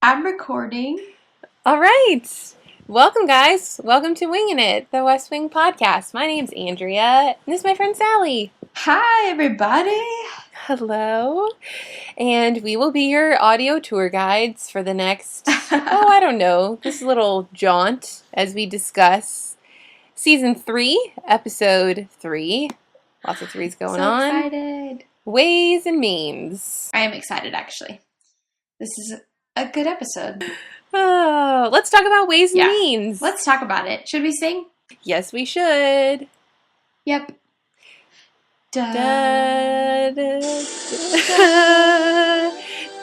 I'm recording. All right. Welcome, guys. Welcome to Wingin' It, TheWestWingPodcast. My name's Andrea, and this is my friend Sallie. Hi, everybody. Hello. And we will be your audio tour guides for the next, I don't know, this little jaunt as we discuss Season 3, Episode 3. Lots of threes going on. So excited. Ways and means. I am excited, actually. This is a good episode. Oh, let's talk about ways and means. Let's talk about it. Should we sing? Yes, we should. Yep. Da da da da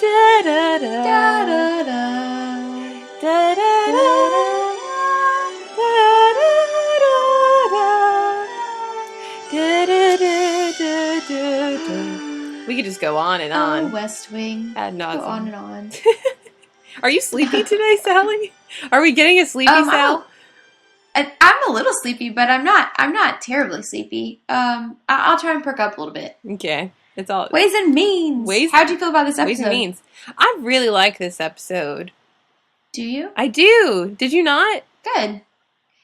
da da da da da. We could just go on and on. Oh, West Wing. Ad nauseam. Go on and on. Are you sleepy today, Sallie? Are we getting a sleepy Sal? I'm a little sleepy, but I'm not terribly sleepy. I'll try and perk up a little bit. Okay. It's all ways and means. How'd you feel about this episode? Ways and means. I really like this episode. Do you? I do. Did you not? Good.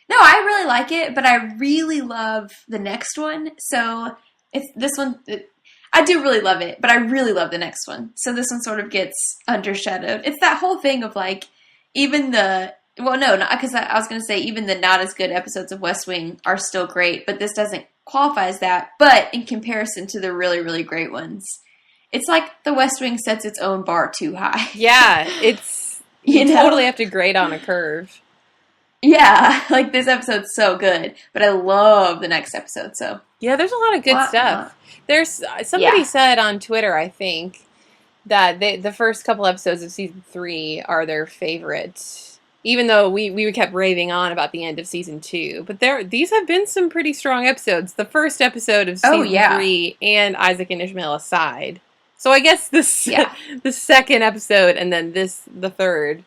No, I really like it, but I really love the next one. So it's this one. I do really love it, but I really love the next one. So this one sort of gets undershadowed. It's that whole thing of like, even the, well, no, not because I was going to say even the not as good episodes of West Wing are still great, but this doesn't qualify as that. But in comparison to the really, really great ones, it's like the West Wing sets its own bar too high. Yeah, it's, you totally have to grade on a curve. Yeah, like this episode's so good, but I love the next episode, so. Yeah, there's a lot of good stuff. There's somebody said on Twitter, I think, that the first couple episodes of Season 3 are their favorite, even though we kept raving on about the end of Season 2. But these have been some pretty strong episodes. The first episode of Season 3 and Isaac and Ishmael aside. So I guess the second episode and then the third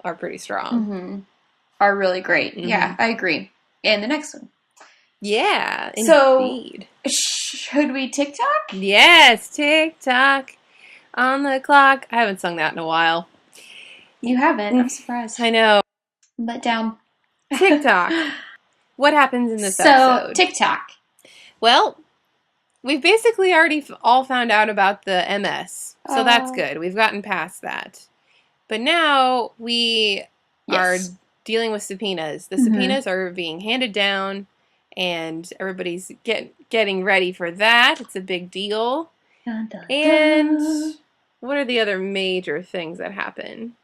are pretty strong. Mm-hmm. Are really great. Mm-hmm. Yeah, I agree. And the next one. Yeah, indeed. So, should we TikTok? Yes, TikTok on the clock. I haven't sung that in a while. You haven't? I'm surprised. I know. I'm let down. TikTok. What happens in this episode? So, TikTok. Well, we've basically already all found out about the MS. So that's good. We've gotten past that. But now we are dealing with subpoenas. The subpoenas are being handed down, and everybody's getting ready for that. It's a big deal. Dun, dun, and dun. What are the other major things that happen?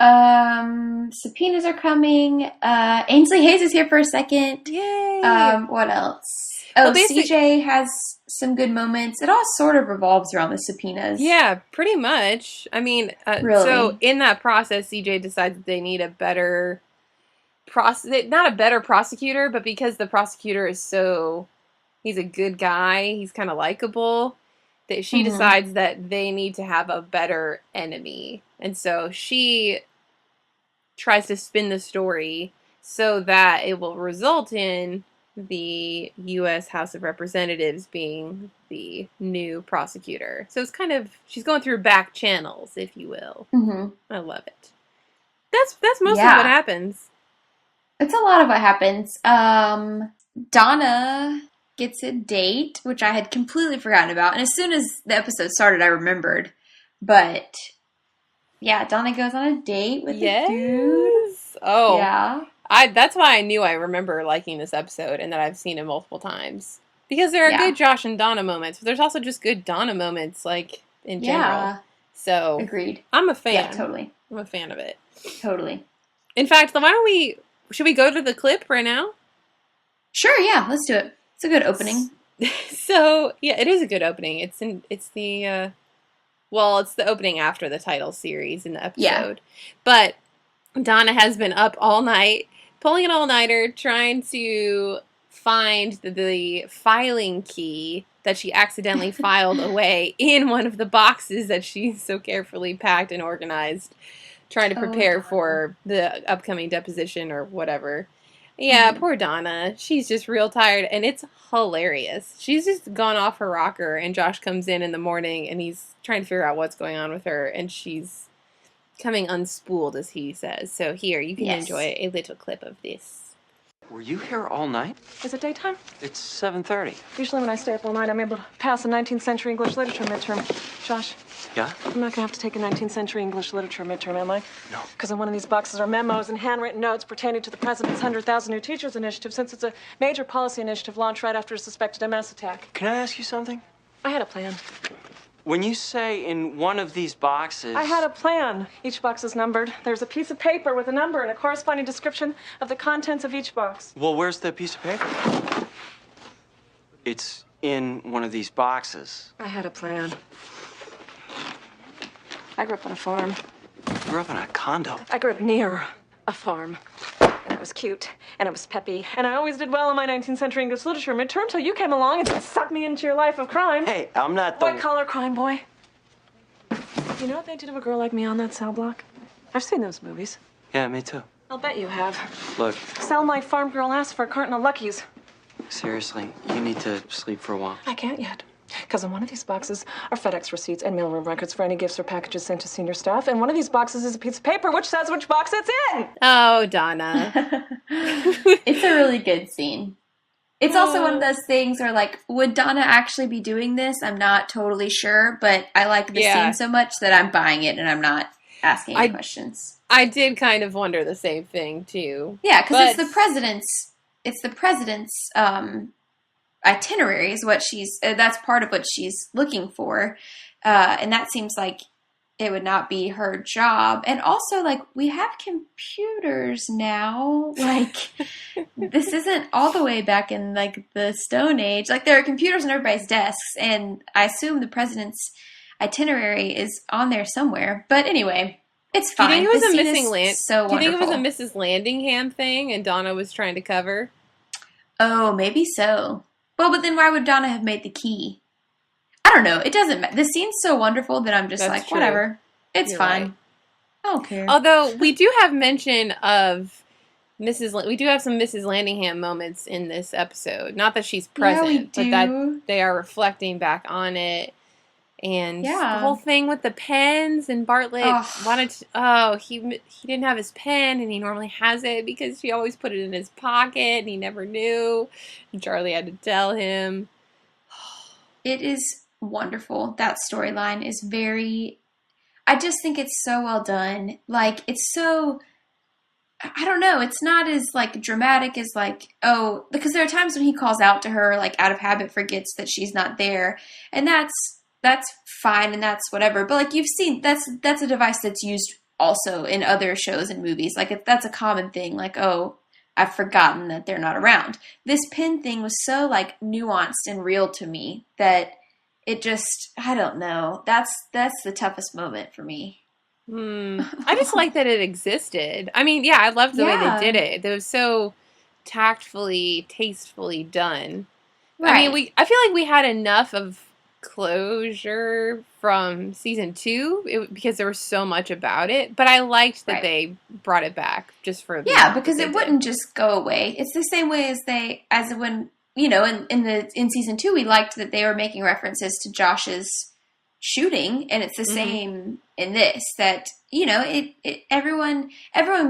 Subpoenas are coming. Ainsley Hayes is here for a second. Yay! What else? Oh, well, CJ has some good moments. It all sort of revolves around the subpoenas. Yeah, pretty much. I mean, really? So in that process, CJ decides that they need a better not a better prosecutor, but because the prosecutor is he's a good guy, he's kind of likable, that she decides that they need to have a better enemy. And so she tries to spin the story so that it will result in the U.S. House of Representatives being the new prosecutor. So it's kind of, she's going through back channels, if you will. Mm-hmm. I love it. That's most of what happens. It's a lot of what happens. Donna gets a date, which I had completely forgotten about. And as soon as the episode started, I remembered. But, yeah, Donna goes on a date with a dude. Oh. Yeah. That's why I knew I remember liking this episode and that I've seen it multiple times. Because there are good Josh and Donna moments, but there's also just good Donna moments, like, in general. Yeah. So. Agreed. I'm a fan. Yeah, totally. I'm a fan of it. Totally. In fact, should we go to the clip right now? Sure, yeah, let's do it. It's a good opening. So, yeah, it is a good opening. It's the opening after the title series in the episode. Yeah. But Donna has been up all night, pulling an all-nighter, trying to find the filing key that she accidentally filed away in one of the boxes that she so carefully packed and organized, trying to prepare for the upcoming deposition or whatever. Yeah, poor Donna. She's just real tired, and it's hilarious. She's just gone off her rocker, and Josh comes in the morning, and he's trying to figure out what's going on with her, and she's coming unspooled, as he says. So here, you can enjoy a little clip of this. Were you here all night? Is it daytime? It's 7:30. Usually when I stay up all night, I'm able to pass a 19th century English literature midterm. Josh? Yeah? I'm not gonna have to take a 19th century English literature midterm, am I? No. Because in one of these boxes are memos and handwritten notes pertaining to the President's 100,000 New Teachers Initiative, since it's a major policy initiative launched right after a suspected MS attack. Can I ask you something? I had a plan. When you say in one of these boxes... I had a plan. Each box is numbered. There's a piece of paper with a number and a corresponding description of the contents of each box. Well, where's the piece of paper? It's in one of these boxes. I had a plan. I grew up on a farm. You grew up in a condo. I grew up near a farm. And I was cute, and I was peppy, and I always did well in my 19th century English literature midterm till you came along and sucked me into your life of crime. Hey, I'm not the... White-collar crime boy. You know what they did to a girl like me on that cell block? I've seen those movies. Yeah, me too. I'll bet you have. Look. Sell my farm girl ass for a carton of Luckies. Seriously, you need to sleep for a while. I can't yet. Because in one of these boxes are FedEx receipts and mailroom records for any gifts or packages sent to senior staff. And one of these boxes is a piece of paper which says which box it's in. Oh, Donna. It's a really good scene. It's also one of those things where, like, would Donna actually be doing this? I'm not totally sure, but I like the scene so much that I'm buying it and I'm not asking any questions. I did kind of wonder the same thing, too. Yeah, because it's the president's itinerary is what that's part of what she's looking for. And that seems like it would not be her job. And also, like, we have computers now. Like, this isn't all the way back in, like, the Stone Age. Like, there are computers on everybody's desks, and I assume the president's itinerary is on there somewhere. But anyway, it's fine. Do you think it was Do a missing Do you think it was a Mrs. Landingham thing and Donna was trying to cover? Oh, maybe so. Well, but then why would Donna have made the key? I don't know. It doesn't matter. The scene's so wonderful that I'm just That's like, true. whatever. It's fine. Right. I don't care. Although we do have mention of we do have some Mrs. Landingham moments in this episode. Not that she's present, but that they are reflecting back on it. And the whole thing with the pens and Bartlett wanted to, he didn't have his pen and he normally has it because she always put it in his pocket and he never knew. And Charlie had to tell him. It is wonderful. That storyline is I just think it's so well done. Like, it's so, I don't know, it's not as, like, dramatic as, like, because there are times when he calls out to her, like, out of habit forgets that she's not there. And that's fine and that's whatever. But, like, you've seen, that's a device that's used also in other shows and movies. Like, that's a common thing. Like, I've forgotten that they're not around. This pin thing was so, like, nuanced and real to me that it just, I don't know. That's the toughest moment for me. I just like that it existed. I mean, yeah, I loved the way they did it. It was so tactfully, tastefully done. Right. I mean, I feel like we had enough of closure from season 2 because there was so much about it. But I liked that they brought it back just for because it wouldn't just go away. It's the same way as when. You know, in season 2, we liked that they were making references to Josh's shooting, and it's the same in this. That, you know, everyone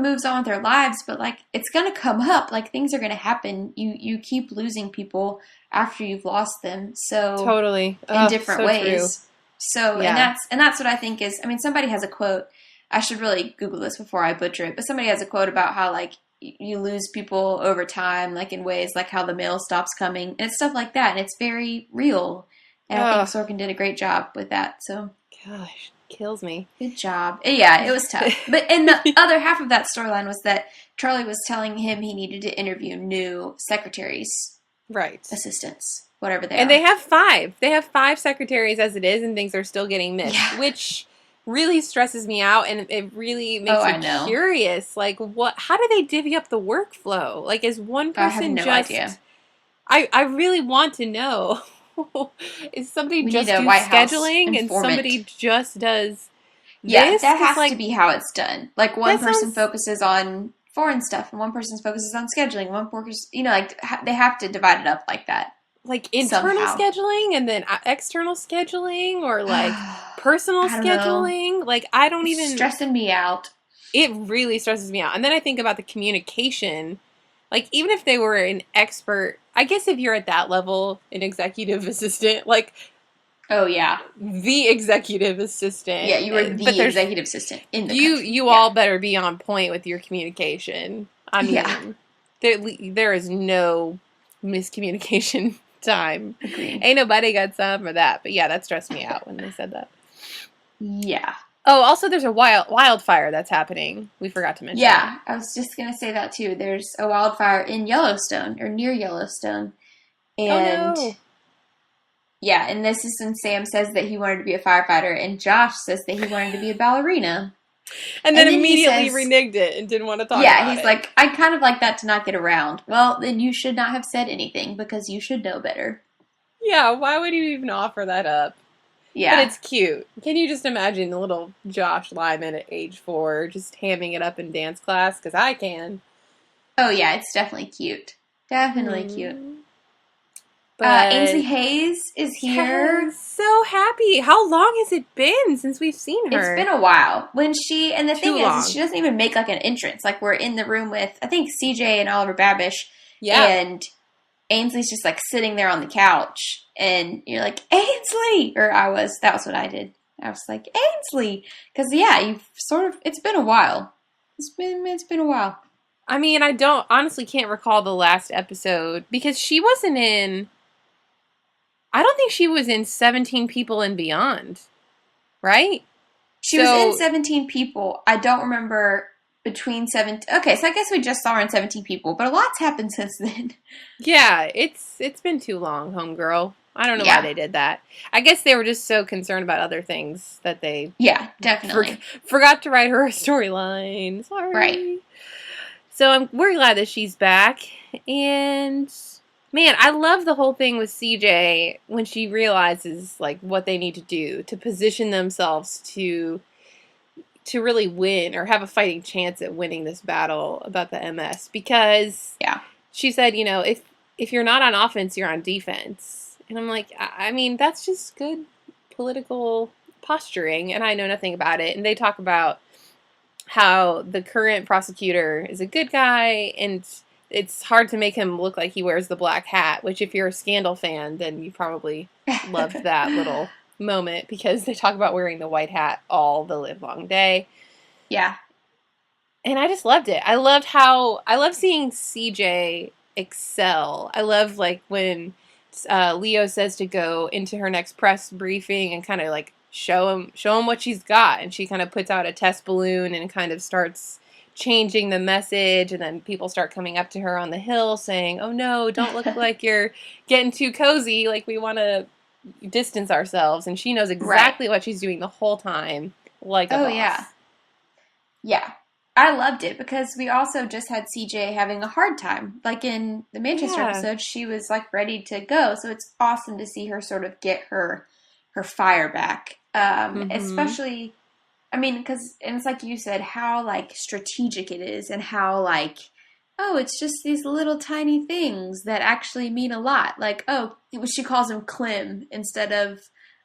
moves on with their lives, but, like, it's gonna come up. Like, things are gonna happen. You keep losing people after you've lost them. So totally in different ways. True. So and that's what I think is. I mean, somebody has a quote. I should really Google this before I butcher it, but somebody has a quote about how, like, you lose people over time, like in ways like how the mail stops coming, and it's stuff like that, and it's very real. And I think Sorkin did a great job with that. So, gosh, kills me. Good job. Yeah, it was tough. But and the other half of that storyline was that Charlie was telling him he needed to interview new secretaries, right, assistants, whatever they are. And they have 5. They have 5 secretaries as it is, and things are still getting missed, which really stresses me out, and it really makes me curious. Like, how do they divvy up the workflow? Like, is one person idea. I really want to know. Is somebody just do scheduling and somebody just does this? That has to be how it's done. Like, one person focuses on foreign stuff and one person focuses on scheduling. One person, you know, like, they have to divide it up like that. like internal scheduling and then external scheduling, or like personal scheduling. Like, I don't even... It's stressing me out. It really stresses me out. And then I think about the communication. Like, even if they were an expert, I guess if you're at that level, an executive assistant, like... Oh, yeah. The executive assistant. Yeah, you were the executive assistant in the country. You all better be on point with your communication. I mean, there is no miscommunication time. Agreed. Ain't nobody got time for that. But yeah, that stressed me out when they said that. Yeah. Oh, also there's a wildfire that's happening. We forgot to mention. Yeah, I was just going to say that too. There's a wildfire in Yellowstone, or near Yellowstone. And... Oh, no. Yeah, and this is when Sam says that he wanted to be a firefighter, and Josh says that he wanted to be a ballerina. And then immediately reneged it and didn't want to talk about it. Yeah, he's like, I'd kind of like that to not get around. Well, then you should not have said anything, because you should know better. Yeah, why would you even offer that up? Yeah. But it's cute. Can you just imagine the little Josh Lyman at age 4 just hamming it up in dance class? Because I can. Oh, yeah, it's definitely cute. Definitely cute. But Ainsley Hayes is here. Yeah, so happy. How long has it been since we've seen her? It's been a while. And the thing is, she doesn't even make like an entrance. Like, we're in the room with, I think, CJ and Oliver Babish. Yeah. And Ainsley's just like sitting there on the couch. And you're like, Ainsley! Or that was what I did. I was like, Ainsley! Because, yeah, it's been a while. It's been a while. I mean, I honestly can't recall the last episode. Because she wasn't in... I don't think she was in 17 People and Beyond, right? She was in 17 People. I don't remember between 17... Okay, so I guess we just saw her in 17 People, but a lot's happened since then. Yeah, it's been too long, homegirl. I don't know why they did that. I guess they were just so concerned about other things that they... Yeah, definitely. Forgot to write her a storyline. Sorry. Right. So we're glad that she's back, and... Man, I love the whole thing with CJ when she realizes like what they need to do to position themselves to really win or have a fighting chance at winning this battle about the MS. Because she said, you know, if you're not on offense, you're on defense. And I'm like, I mean, that's just good political posturing, and I know nothing about it. And they talk about how the current prosecutor is a good guy, and it's hard to make him look like he wears the black hat, which if you're a Scandal fan, then you probably loved that little moment, because they talk about wearing the white hat all the livelong day. Yeah. And I just loved it. I love seeing CJ excel. I love like when Leo says to go into her next press briefing and kind of like show him what she's got. And she kind of puts out a test balloon and kind of starts changing the message, and then people start coming up to her on the hill saying, oh no, don't look like you're getting too cozy, like we want to distance ourselves. And she knows exactly what she's doing the whole time, like a boss. Yeah, I loved it, because we also just had CJ having a hard time. Like in the Manchester episode, she was like ready to go, so it's awesome to see her sort of get her fire back, especially... I mean, because, and it's like you said, how, like, strategic it is, and how, like, oh, it's just these little tiny things that actually mean a lot. Like, oh, she calls him Clem instead of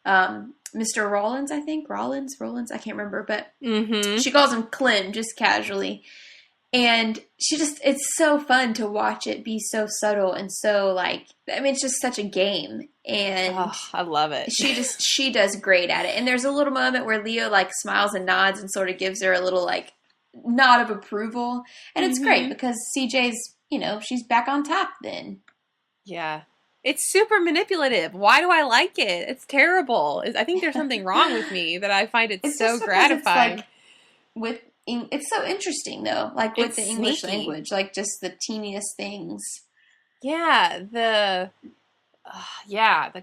Mr. Rollins, I think. Rollins, I can't remember, but she calls him Clem just casually. And it's so fun to watch it be so subtle and so, like, I mean, it's just such a game. And I love it. She does great at it. And there's a little moment where Leo, like, smiles and nods and sort of gives her a little, like, nod of approval. And it's great, because CJ's, you know, she's back on top then. Yeah. It's super manipulative. Why do I like it? It's terrible. I think there's something wrong with me that I find it so gratifying. It's so interesting, though, like with the English sneaky language, like just the teeniest things. Yeah, the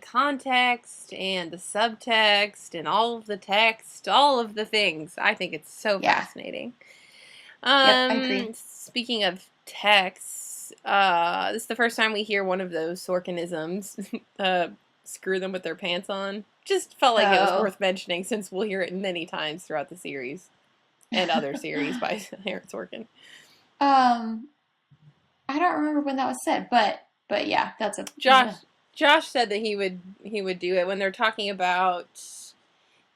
context and the subtext and all of the text, all of the things. I think it's so fascinating. I agree. Speaking of texts, this is the first time we hear one of those Sorkinisms, screw them with their pants on. Just felt like it was worth mentioning, since we'll hear it many times throughout the series. And other series by Aaron Sorkin. I don't remember when that was said, but yeah, that's a... Josh, Josh said that he would do it when they're talking about,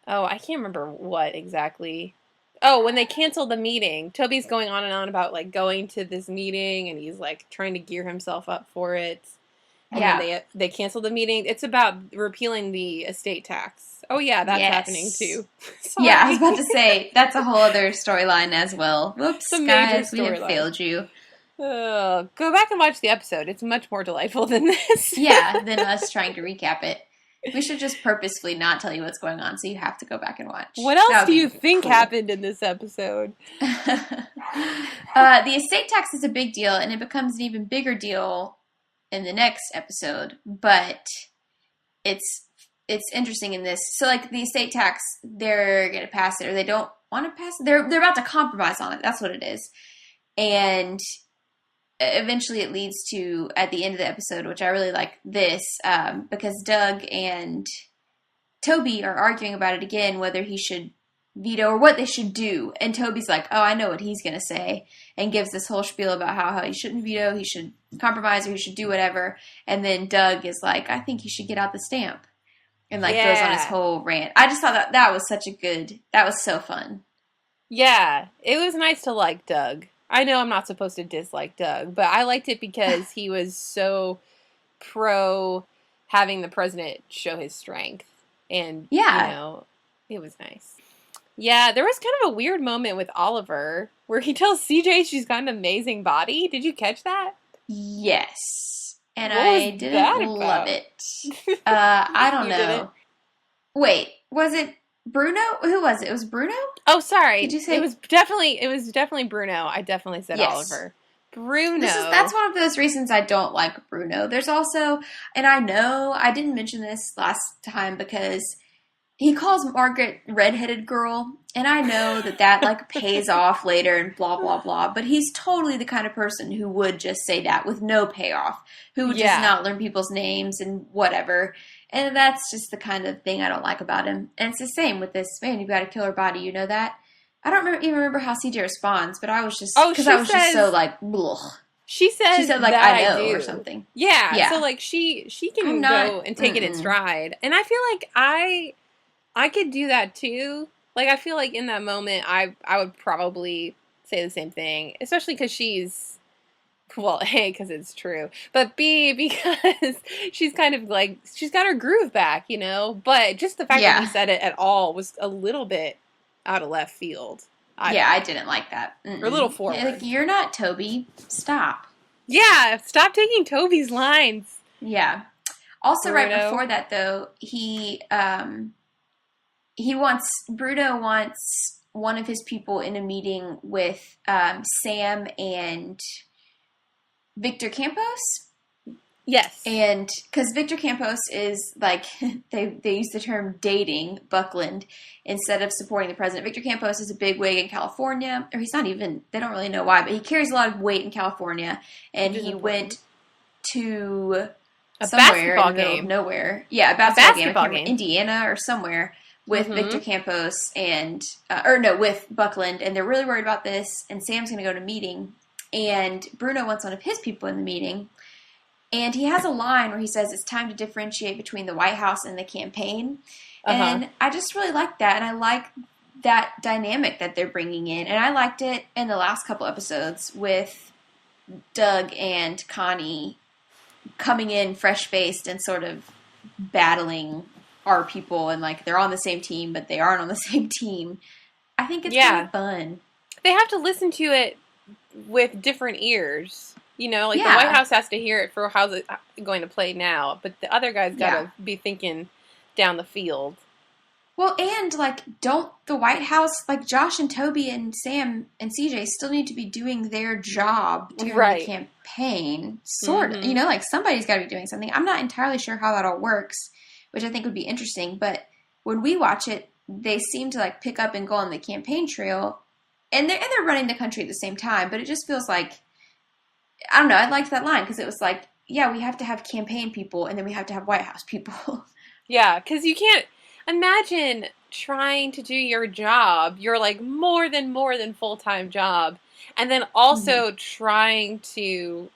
oh, I can't remember what exactly. Oh, when they canceled the meeting, Toby's going on and on about, like, going to this meeting, and he's, like, trying to gear himself up for it. And then they canceled the meeting. It's about repealing the estate tax. Oh, yeah, that's happening, too. Yeah, I was about to say, that's a whole other storyline as well. Whoops, guys, we have failed you. Go back and watch the episode. It's much more delightful than this. Yeah, than us trying to recap it. We should just purposefully not tell you what's going on, so you have to go back and watch. What else do you think happened in this episode? The estate tax is a big deal, and it becomes an even bigger deal in the next episode. But it's interesting in this. So, like, the estate tax, they're going to pass it, or they don't want to pass it. They're about to compromise on it. That's what it is. And eventually it leads to, at the end of the episode, which I really like this, because Doug and Toby are arguing about it again, whether he should veto or what they should do. And Toby's like, oh, I know what he's going to say, and gives this whole spiel about how he shouldn't veto, he should compromise, or he should do whatever. And then Doug is like, I think he should get out the stamp. And, like, goes on his whole rant. I just thought that was that was so fun. Yeah, it was nice to like Doug. I know I'm not supposed to dislike Doug, but I liked it because he was so pro having the president show his strength. And, you know, it was nice. Yeah, there was kind of a weird moment with Oliver where he tells CJ she's got an amazing body. Did you catch that? Yes. And I didn't love it. I don't know. Didn't? Wait, was it Bruno? Who was it? It was Bruno? Oh, sorry. Did you say? It was definitely Bruno. I definitely said Oliver. Bruno. That's one of those reasons I don't like Bruno. There's also, and I know I didn't mention this last time because he calls Margaret redheaded girl, and I know that like pays off later and blah blah blah. But he's totally the kind of person who would just say that with no payoff, who would just not learn people's names and whatever. And that's just the kind of thing I don't like about him. And it's the same with this, man, you've got a killer body, you know that? I don't even remember how CJ responds, but I was just, because I was just so like, blech. She said like, I know, or something. Yeah, so like she can go and take it in stride. And I feel like I could do that too. Like, I feel like in that moment, I would probably say the same thing, especially because she's, well, A, because it's true, but B, because she's kind of like, she's got her groove back, you know? But just the fact that he said it at all was a little bit out of left field. I didn't like that. Or a little forward. Like, you're not Toby. Stop. Yeah, stop taking Toby's lines. Yeah. Also, Bruno. Right before that, though, Bruno wants one of his people in a meeting with Sam and Victor Campos. Yes. And because Victor Campos is like, they use the term dating Buckland instead of supporting the president. Victor Campos is a bigwig in California, or he's not even, they don't really know why, but he carries a lot of weight in California. And he went to somewhere in the middle of nowhere. Yeah, a basketball game. Indiana or somewhere with Victor Campos and, with Buckland. And they're really worried about this. And Sam's going to go to a meeting. And Bruno wants one of his people in the meeting. And he has a line where he says it's time to differentiate between the White House and the campaign. And I just really like that. And I like that dynamic that they're bringing in. And I liked it in the last couple episodes with Doug and Connie coming in fresh-faced and sort of battling our people. And, like, they're on the same team, but they aren't on the same team. I think it's kind of fun. They have to listen to it with different ears. You know, like the White House has to hear it for how's it going to play now, but the other guys got to be thinking down the field. Well, and like, don't the White House, like Josh and Toby and Sam and CJ still need to be doing their job during the campaign, sort of. You know, like somebody's got to be doing something. I'm not entirely sure how that all works, which I think would be interesting. But when we watch it, they seem to like pick up and go on the campaign trail, and they're running the country at the same time. But it just feels like, I don't know, I liked that line because it was like, yeah, we have to have campaign people and then we have to have White House people. Yeah, because you can't imagine trying to do your job, your like more than full-time job, and then also trying to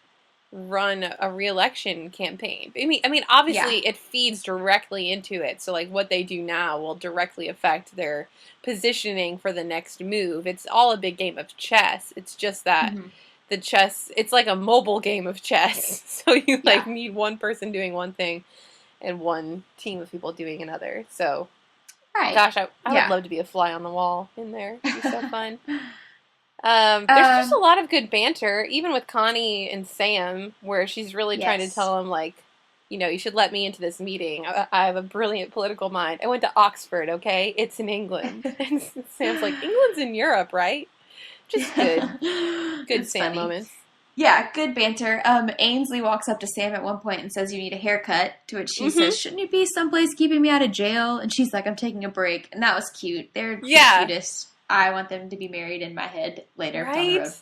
run a re-election campaign. I mean, obviously it feeds directly into it. So like what they do now will directly affect their positioning for the next move. It's all a big game of chess. It's just that the chess, it's like a mobile game of chess. So you like need one person doing one thing and one team of people doing another. So gosh, I would love to be a fly on the wall in there. It'd be so fun. There's just a lot of good banter, even with Connie and Sam, where she's really trying to tell him, like, you know, you should let me into this meeting. I have a brilliant political mind. I went to Oxford, okay? It's in England. And Sam's like, England's in Europe, right? Just good. Good Sam moments. Yeah, good banter. Ainsley walks up to Sam at one point and says, you need a haircut, to which she says, shouldn't you be someplace keeping me out of jail? And she's like, I'm taking a break. And that was cute. They're the cutest. I want them to be married in my head later down the road.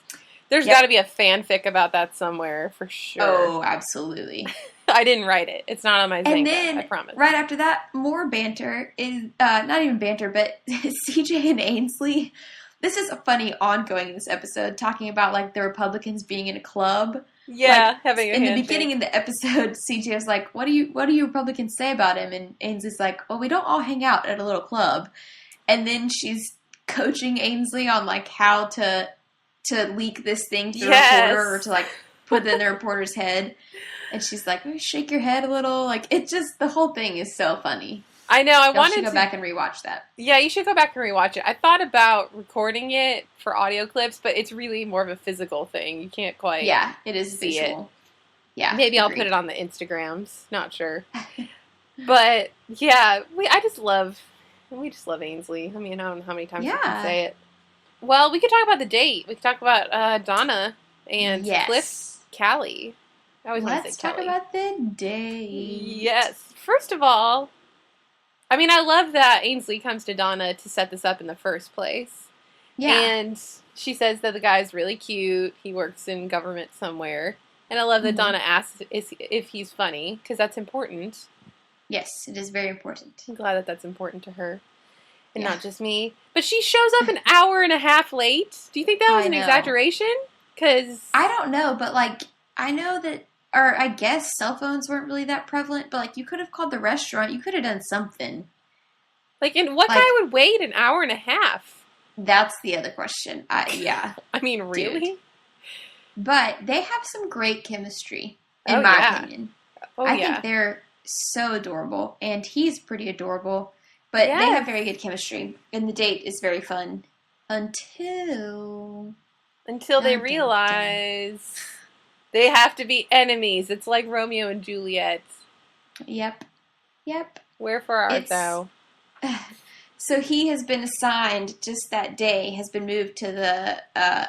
There's got to be a fanfic about that somewhere, for sure. Oh, absolutely. I didn't write it. It's not on my Zynga, I promise. Right after that, more banter is, not even banter, but CJ and Ainsley. This is a funny ongoing in this episode, talking about, like, the Republicans being in a club. Yeah, like, having a in handshake. the beginning of the episode, CJ was like, what do you Republicans say about him? And Ainsley's like, well, we don't all hang out at a little club. And then she's coaching Ainsley on, like, how to leak this thing to the reporter, or to, like, put it in the reporter's head. And she's like, oh, shake your head a little. Like, it just, the whole thing is so funny. I know, I wanted to go back and rewatch that. Yeah, you should go back and rewatch it. I thought about recording it for audio clips, but it's really more of a physical thing. You can't quite it is see visual. It. Yeah, maybe I'll put it on the Instagrams. Not sure. But, yeah, we just love Ainsley. I mean, I don't know how many times we can say it. Well, we could talk about the date. We could talk about Donna and Cliff Callie. I always want to say Callie. Let's talk about the date. Yes. First of all, I mean, I love that Ainsley comes to Donna to set this up in the first place. Yeah. And she says that the guy's really cute. He works in government somewhere. And I love that Donna asks if he's funny, because that's important. Yes, it is very important. I'm glad that that's important to her. And not just me. But she shows up an hour and a half late. Do you think that was an exaggeration? Because I don't know, but, like, I know that, or I guess cell phones weren't really that prevalent, but, like, you could have called the restaurant. You could have done something. Like, and what guy would wait an hour and a half? That's the other question. I mean, really? Dude. But they have some great chemistry, in my opinion. I think they're so adorable, and he's pretty adorable, but they have very good chemistry, and the date is very fun until they realize they have to be enemies. It's like Romeo and Juliet. Yep. Wherefore art thou? So he has been assigned, just that day, has been moved to the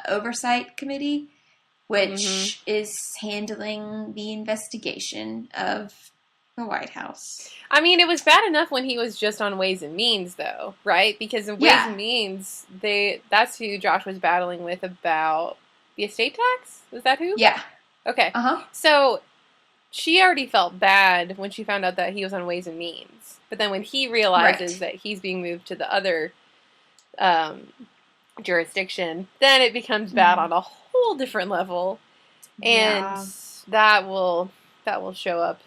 Oversight Committee, which is handling the investigation of the White House. I mean, it was bad enough when he was just on Ways and Means, though, right? Because in Ways and Means, that's who Josh was battling with about the estate tax? Was that who? Yeah. Okay. So she already felt bad when she found out that he was on Ways and Means. But then when he realizes that he's being moved to the other jurisdiction, then it becomes bad on a whole different level. And that will show up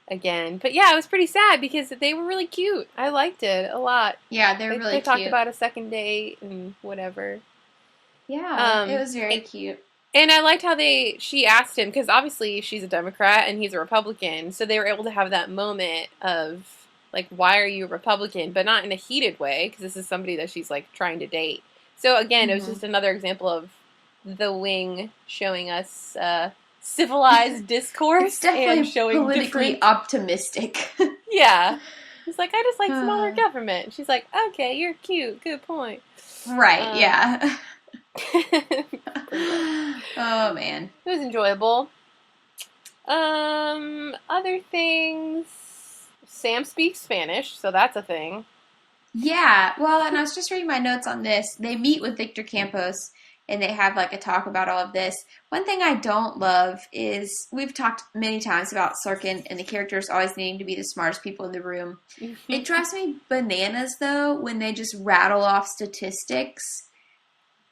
again. But yeah, it was pretty sad because they were really cute. I liked it a lot. Yeah, they're really cute. They talked about a second date and whatever. Yeah, it was very cute. And I liked how she asked him, because obviously she's a Democrat and he's a Republican, so they were able to have that moment of, like, why are you a Republican? But not in a heated way, because this is somebody that she's, like, trying to date. So again, it was just another example of the Wing showing us civilized discourse. It's definitely and showing politically optimistic. Yeah. He's like, I just like smaller government. She's like, okay, you're cute. Good point. Right, yeah. Oh, man. It was enjoyable. Other things. Sam speaks Spanish, so that's a thing. Yeah, well, and I was just reading my notes on this. They meet with Victor Campos, and they have, like, a talk about all of this. One thing I don't love is, we've talked many times about Sorkin and the characters always needing to be the smartest people in the room. It drives me bananas, though, when they just rattle off statistics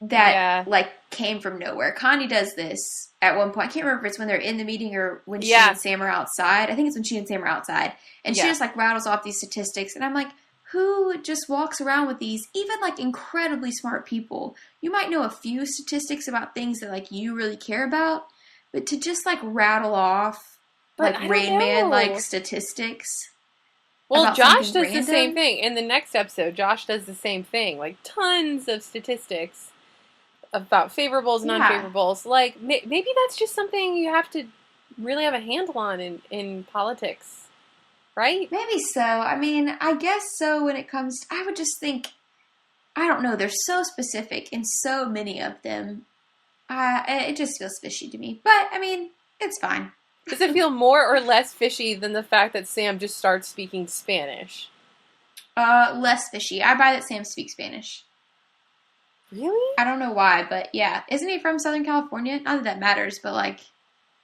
that, like, came from nowhere. Connie does this at one point. I can't remember if it's when they're in the meeting or when she and Sam are outside. I think it's when she and Sam are outside. And she just, like, rattles off these statistics. And I'm like, who just walks around with these, even, like, incredibly smart people? You might know a few statistics about things that, like, you really care about. But to just, like, rattle off, like, Rain Man-like statistics. Well, Josh does the same thing. In the next episode, Josh does the same thing. Like, tons of statistics about favorables and unfavorables. Like, maybe that's just something you have to really have a handle on in politics. Right? Maybe so. I mean, I guess so when it comes to, I would just think, I don't know, they're so specific in so many of them. It just feels fishy to me. But, I mean, it's fine. Does it feel more or less fishy than the fact that Sam just starts speaking Spanish? Less fishy. I buy that Sam speaks Spanish. Really? I don't know why, but yeah. Isn't he from Southern California? Not that matters, but like,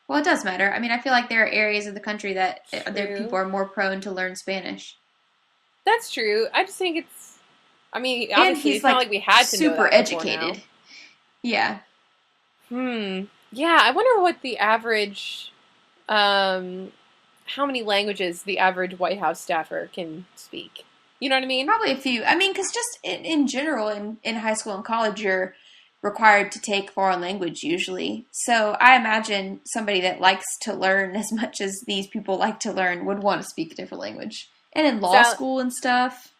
well, it does matter. I mean, I feel like there are areas of the country that their people are more prone to learn Spanish. That's true. I just think it's, I mean, obviously it's not like we had to know that super educated. Yeah. Yeah, I wonder what the average... how many languages the average White House staffer can speak. You know what I mean? Probably a few. I mean, because just in general, in high school and college, you're required to take foreign language usually. So I imagine somebody that likes to learn as much as these people like to learn would want to speak a different language. And in law school and stuff.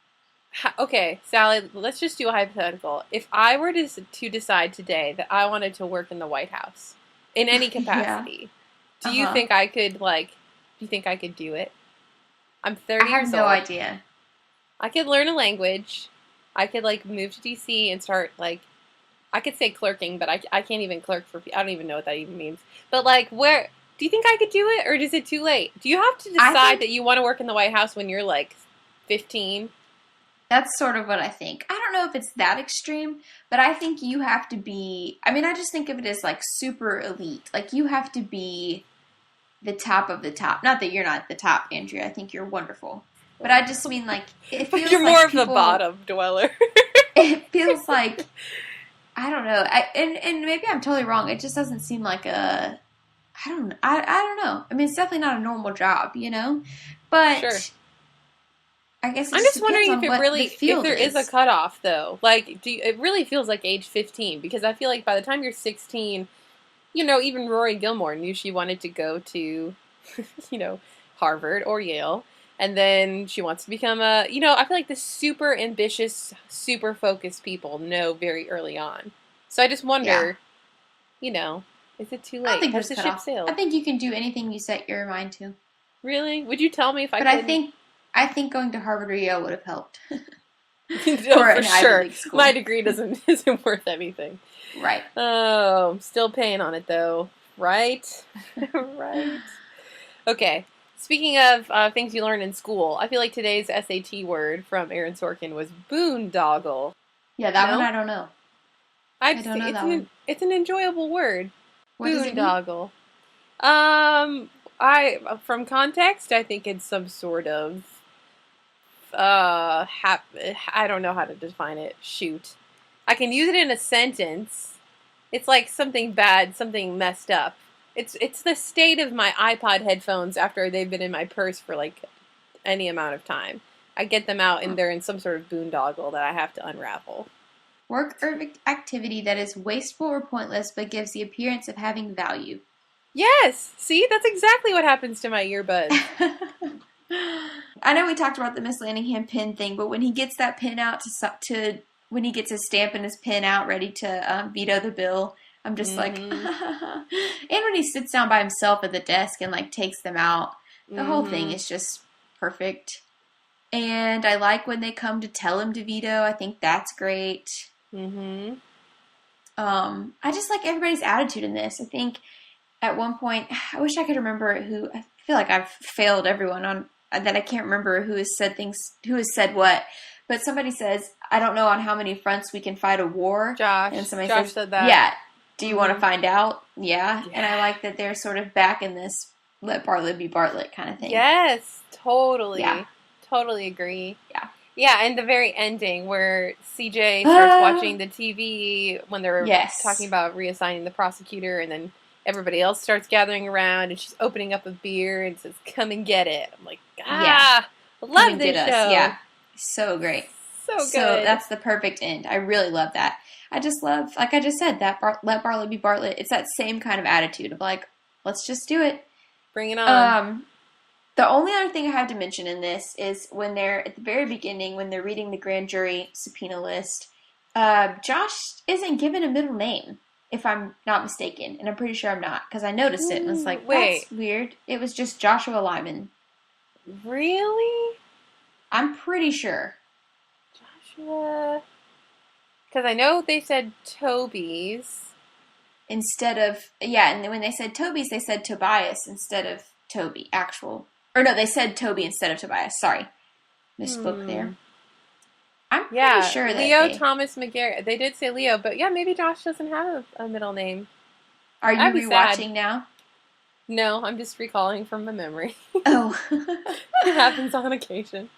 Okay, Sally, let's just do a hypothetical. If I were to decide today that I wanted to work in the White House, in any capacity... Do you think I could, do it? I'm 30 years old. I have no idea. I could learn a language. I could, move to D.C. and start, I could say clerking, but I can't even clerk for people. I don't even know what that even means. But, where, do you think I could do it, or is it too late? Do you have to decide that you want to work in the White House when you're, 15? That's sort of what I think. I don't know if it's that extreme, but I think you have to be, I mean, I just think of it as, super elite. You have to be the top of the top. Not that you're not the top, Andrea. I think you're wonderful. But I just mean, it feels you're more of the bottom dweller. It feels like, I don't know. And maybe I'm totally wrong. It just doesn't seem like I don't know. I mean, it's definitely not a normal job, you know? But... Sure. I guess I'm just wondering if there is a cutoff, though. It really feels like age 15, because I feel like by the time you're 16, even Rory Gilmore knew she wanted to go to, Harvard or Yale, and then she wants to become I feel like the super ambitious, super focused people know very early on. So I just wonder, is it too late? I don't think Has the ship sailed? I think you can do anything you set your mind to. Really? Would you tell me if I could? But I think going to Harvard or Yale would have helped. For sure. My degree isn't worth anything. Right. Oh, I'm still paying on it though. Right? Right. Okay. Speaking of things you learn in school, I feel like today's SAT word from Aaron Sorkin was boondoggle. Yeah, that one I don't know. I don't know that one. It's an enjoyable word. What does it mean? From context, I think it's some sort of I don't know how to define it. Shoot. I can use it in a sentence. It's like something bad, something messed up. It's the state of my iPod headphones after they've been in my purse for any amount of time. I get them out and they're in some sort of boondoggle that I have to unravel. Work or activity that is wasteful or pointless but gives the appearance of having value. Yes! See? That's exactly what happens to my earbuds. I know we talked about the Miss Lanningham pin thing, but when he gets that pin out when he gets his stamp and his pin out ready to veto the bill, I'm just and when he sits down by himself at the desk and takes them out, the whole thing is just perfect. And I like when they come to tell him to veto. I think that's great. I just like everybody's attitude in this. I think at one point, I wish I could remember who. I feel like I've failed everyone on that. I can't remember who has said what. But somebody says, I don't know on how many fronts we can fight a war. Josh. And somebody Josh said that. Yeah. Do you want to find out? Yeah. And I like that they're sort of back in this let Bartlett be Bartlett kind of thing. Yes. Totally. Yeah. Totally agree. Yeah. Yeah, and the very ending where CJ starts watching the TV when they're talking about reassigning the prosecutor, and then everybody else starts gathering around, and she's opening up a beer and says, "Come and get it." I'm like, love this show. Yeah, so great. So good. So that's the perfect end. I really love that. I just love, like I just said, that let Bartlett be Bartlett. It's that same kind of attitude of like, let's just do it. Bring it on. The only other thing I have to mention in this is when they're at the very beginning, when they're reading the grand jury subpoena list, Josh isn't given a middle name, if I'm not mistaken. And I'm pretty sure I'm not, because I noticed it and was like, that's weird. It was just Joshua Lyman. Really? I'm pretty sure. Joshua. Because I know they said Toby's. Instead of, and then when they said Toby's, they said Tobias instead of Toby, Or no, they said Toby instead of Tobias. Sorry. Misspoke there. I'm pretty sure that Leo Thomas McGarry. They did say Leo, but maybe Josh doesn't have a middle name. Are you rewatching now? No, I'm just recalling from my memory. Oh. It happens on occasion.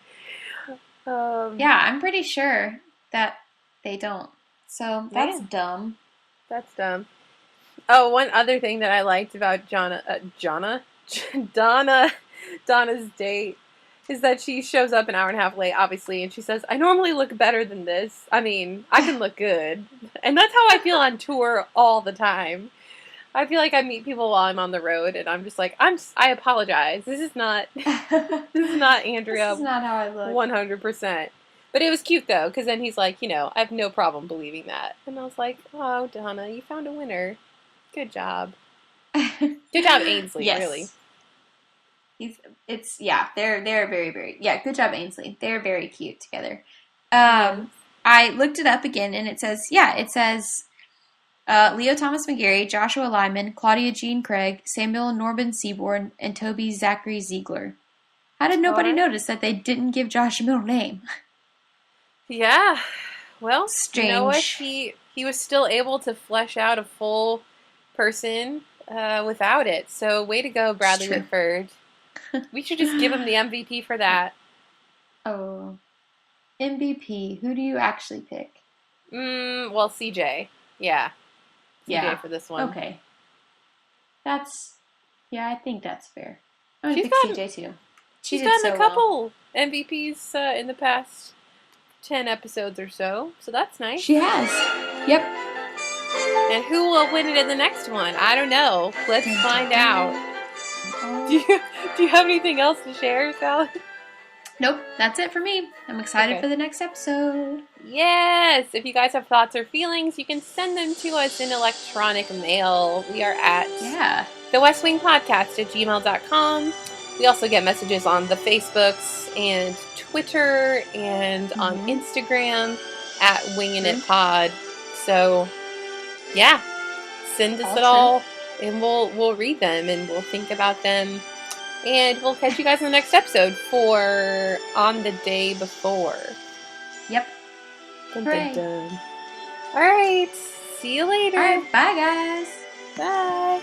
I'm pretty sure that they don't. So that's dumb. That's dumb. Oh, one other thing that I liked about Donna's date is that she shows up an hour and a half late, obviously, and she says, "I normally look better than this. I mean, I can look good." And that's how I feel on tour all the time. I feel like I meet people while I'm on the road, and I'm just like, I apologize. This is not Andrea. This is not how I look. 100%. But it was cute, though, because then he's like, I have no problem believing that. And I was like, oh, Donna, you found a winner. Good job. Good job, Ainsley, really. They're very, very, good job, Ainsley. They're very cute together. I looked it up again, and it says Leo Thomas McGarry, Joshua Lyman, Claudia Jean Craig, Samuel Norman Seaborn, and Toby Zachary Ziegler. How did nobody notice that they didn't give Josh a middle name? Yeah. Well, strange. You know what? He was still able to flesh out a full person without it. So way to go, Bradley Whitford. We should just give him the MVP for that. Oh. MVP. Who do you actually pick? Well, CJ. Yeah. CJ for this one. Okay. I think that's fair. I'm going to pick CJ too. She's done a couple MVPs in the past 10 episodes or so. So that's nice. She has. Yep. And who will win it in the next one? I don't know. Let's find out. Do you have anything else to share, Sally? Nope, that's it for me. I'm excited for the next episode. Yes! If you guys have thoughts or feelings, you can send them to us in electronic mail. We are at TheWestWingPodcast@gmail.com. We also get messages on the Facebooks and Twitter and on Instagram at Wingin It Pod. So, send us it all, and we'll read them and we'll think about them. And we'll catch you guys in the next episode for On the Day Before. Yep. Dun, dun, dun. All right. See you later. All right. Bye, guys. Bye.